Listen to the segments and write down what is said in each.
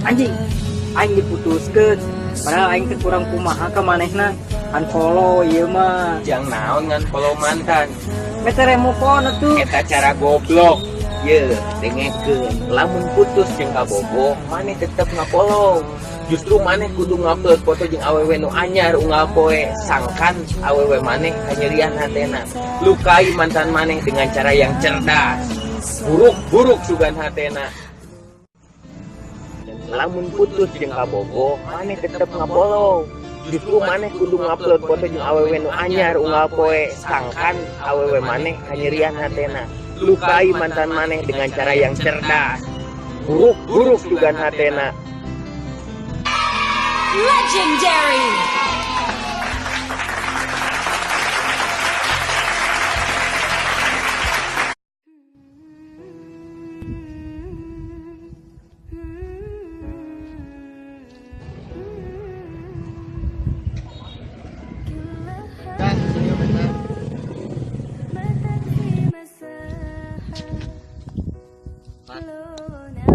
anjing aing diputuskeun padahal aing teh kurang kumaha ka manehna unfollow ieu mah Jang naon ngan follow mantan. metere move on atuh Eta cara goblok. Ye, dengekeun. Lamun putus jeung kabogoh, maneh tetep ngapollow. Justru maneh kudu ngupload foto jeung awewe nu anyar unggal poe. Sangkan awewe maneh kanyerian hatena. Lukai mantan maneh dengan cara yang cerdas. Buruk-buruk sugan hatena. Lamun putus jeung kabogoh, maneh tetep ngapollow. Justru maneh kudu ngupload foto jeung awewe nu anyar unggal poe. Sangkan awewe maneh kanyerian hatena. Lukai mantan maneh dengan cara yang cerdas. Buruk-buruk sugan hatena. Legendary.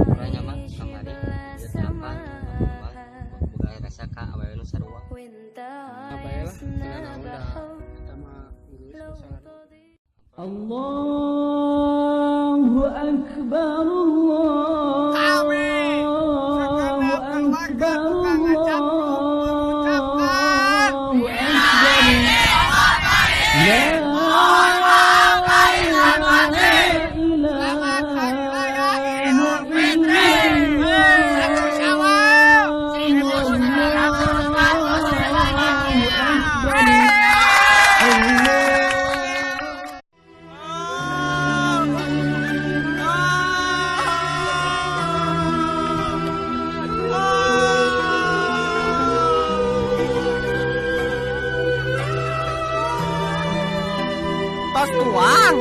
Orangnya mah kamari biar gampang boga rasa ka awewe nu sarua. Abaelah cenah udah sama urus sangat. Allahu Akbar Allahu Akbar Allahu Akbar tos tuang